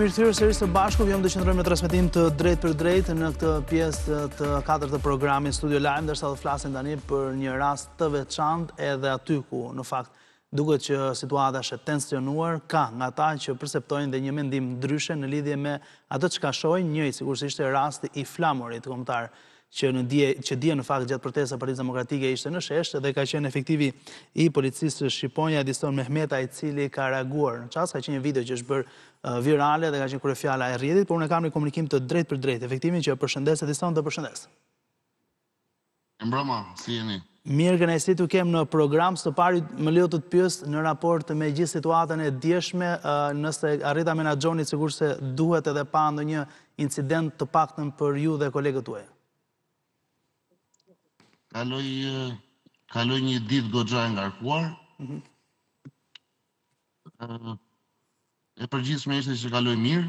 Jemi rikthyer sërish së bashku, jam të qëndrojmë në transmetim të drejt për drejt në këtë pjesë të katërt të programit Studio Live, ndërsa do flasim tani për një rast të veçantë edhe aty ku në fakt duket që situata është e tensionuar, ka nga ata që perceptojnë dhe një mendim ndryshe në lidhje me atë çka shohin, njëjtë sigurisht ishte rasti i flamurit kombëtar që dje në fakt gjatë protestave Partisë Demokratike ishte në shesh dhe ka qenë efektivi i policisë shqiponja Edison Mehmeta, i cili ka reaguar. Në çast ka qenë një video që është bërë virale dhe ka qenë kryefjala e rrjetit, por unë kam një komunikim të drejt për drejt, efektivin që përshëndes Edison, të përshëndes. Mbrëma, si jeni? Mirë, kënaqësi t'u kem në program. Së pari më lejo të pyes në raport me gjithë situatën e djeshme, nëse arrita menaxhoni sigurisht se duhet edhe pa ndonjë incident të paktën për ju dhe kolegët tuaj. Kaloj një ditë goxha e ngarkuar. E përgjithshme ishte që kaloj mirë.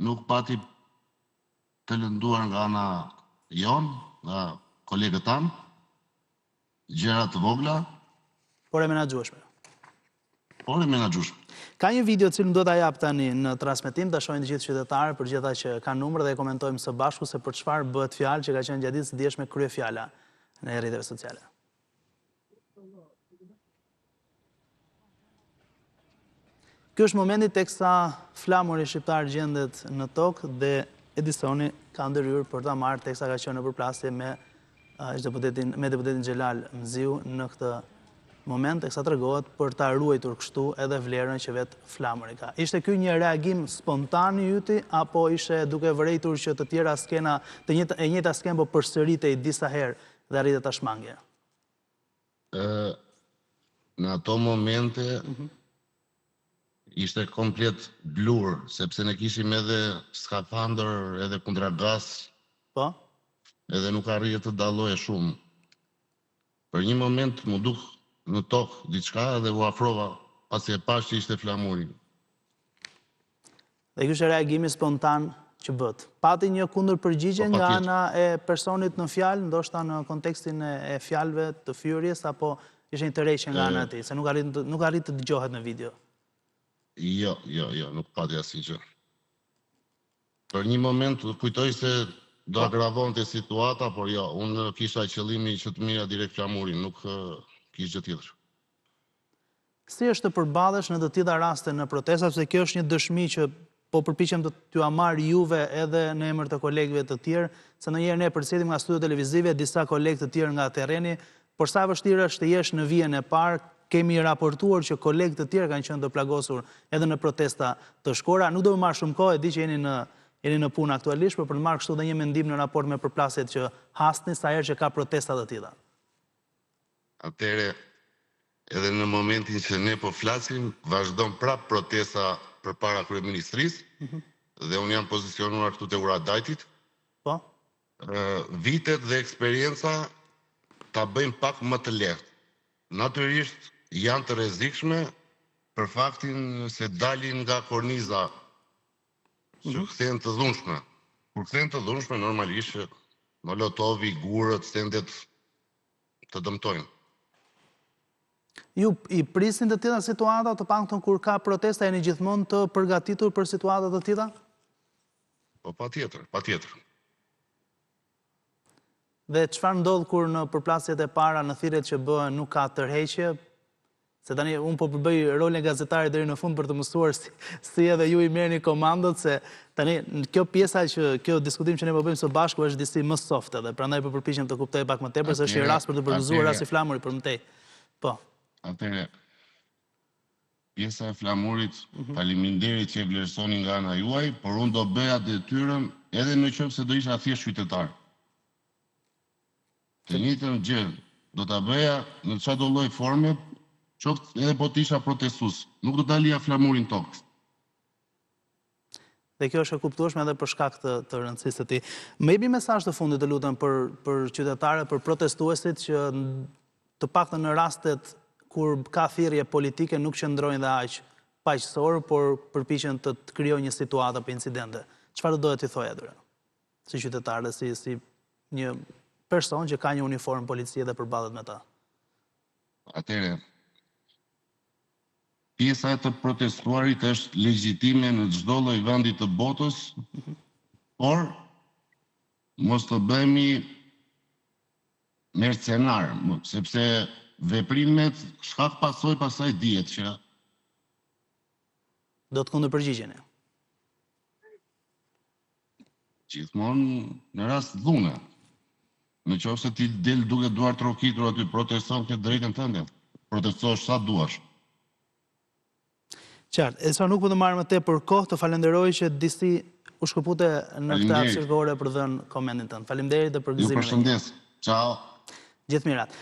Nuk pati të lënduar nga ana jon, nga kolegët tanë, gjëra të vogla. Por e menaxhueshme. Ka një video cilën do ta jap tani në transmetim, ta shohin të gjithë qytetarët, për gjitha që kanë numër dhe e komentojmë së bashku se për çfarë bëhet fjalë që ka qenë gjatë ditës së djeshme kryefjala në rrjeteve sociale. Ky është momenti teksa flamuri shqiptar gjendet në tokë dhe Edisoni ka ndërhyrë për ta marrë teksa ka qenë në përplasje me deputetin Xhelal Mziu në këtë moment teksa tregohet për ta ruajtur kështu edhe vlerën që vetë flamuri ka. Ishte ky një reagim spontan i yti apo ishte duke vërejtur që të tjera skena, e njëjta skenë po përsëritej disa herë dhe arritet ta shmangje? Në ato momente ishte komplet blur, sepse ne kishim edhe skafandër, edhe kundragas. Po? Edhe nuk arrije të dalloje shumë. Për një moment mu duk në tokë diçka dhe u afrova pasi e pash që ishte flamuri. Dhe ky është reagimi spontan që bët. Pati një kundër përgjigje nga ana e personit në fjalë, ndoshta në kontekstin e fjalëve të fyrjes, apo ishte një tërheqje nga ana e tij, se nuk arrit të dëgjohet në video. Jo, nuk pati asnjë gjë. Për një moment kujtoj se do agravonte situata, por jo, unë kisha qëllimi që të mira direkt flamurin, nuk kishte gjë tjetër. Si është të përballesh në të tilla raste në protesta, sepse kjo është një dëshmi që po përpiqem të t'ju marr juve edhe në emër të kolegëve të tjerë, se ndonjëherë ne përcjellim nga studio televizive disa kolegë të tjerë nga terreni, por sa vështirë është të jesh në vijën e parë. Kemi raportuar që kolegë të tjerë kanë qenë të plagosur edhe në protesta të shkora. Nuk do të marr shumë kohë, e di që jeni në punë aktualisht, por për të marrë kështu dhe një mendim në raport me përplasjet që hasni sa herë që ka protesta të tilla. Atëherë, edhe në momentin që ne po flasim, vazhdon prap protesta përpara kryeministrisë, dhe unë jam pozicionuar këtu te Uradajtit. Po? Vitet dhe eksperienca ta bëjmë pak më të lehtë. Natyrisht janë të rrezikshme për faktin se dalin nga korniza që kthehen të dhunshme. Kur kthehen të dhunshme, normalisht molotovi, gurët, sendet të dëmtojnë. Ju i prisnin të tilla situata, të paktën kur ka protesta, jeni gjithmonë të përgatitur për situata të tilla? Po patjetër. Dhe çfarë ndodh kur në përplasjet e para në thirrjet që bëhen nuk ka tërheqje? Se tani unë po përbëj rolin e gazetarit deri në fund për të mësuar si edhe ju i merrni komandot, se tani kjo pjesa kjo diskutim që ne po bëjmë së bashku është disi më soft edhe, prandaj po përpiqem të kuptoj pak më tepër, se është një rast për të përgëzuar rasti flamurit për mëtej. Po. Atëherë, pjesa e flamurit, faleminderit që e vlerësoni nga ana juaj, por unë do bëja detyrën edhe në qoftë se do isha thjesht qytetar. Të njëjtën gjë do ta bëja në çdo lloj forme, qoftë edhe po të isha protestues. Nuk do ta lija flamurin tokë. Dhe kjo është e kuptueshme edhe për shkak të rëndësisë të tij. Më jepi mesazh të fundit, të lutem, për qytetarët, për protestuesit që të paktën në rastet kur ka thirrje politike nuk qëndrojnë dhe aq paqësor, por përpiqen të krijojnë një situatë për incidente. Çfarë do të thojë atyre? Si qytetar, si një person që ka një uniformë policie dhe përballet me ta. Atëherë, pjesa e të protestuarit është legjitime në çdo lloj vendi të botës, por mos të bëhemi mercenar, sepse veprimet shkak pasaj dihet që Do të kundërpërgjigjeni. Gjithmonë në rast dhune. Në qoftë se ti del duke duar trokitur aty proteston ke drejtën tënde. Protestosh sa duash. Qartë, e sa nuk po të marrë më tepër kohë, të falenderoj që disi u shkëpute në këtë arsirgore për dhënë komentin tënë. Faleminderit dhe për gëzimin. Ju përshëndes. Ciao. Gjithë mirat.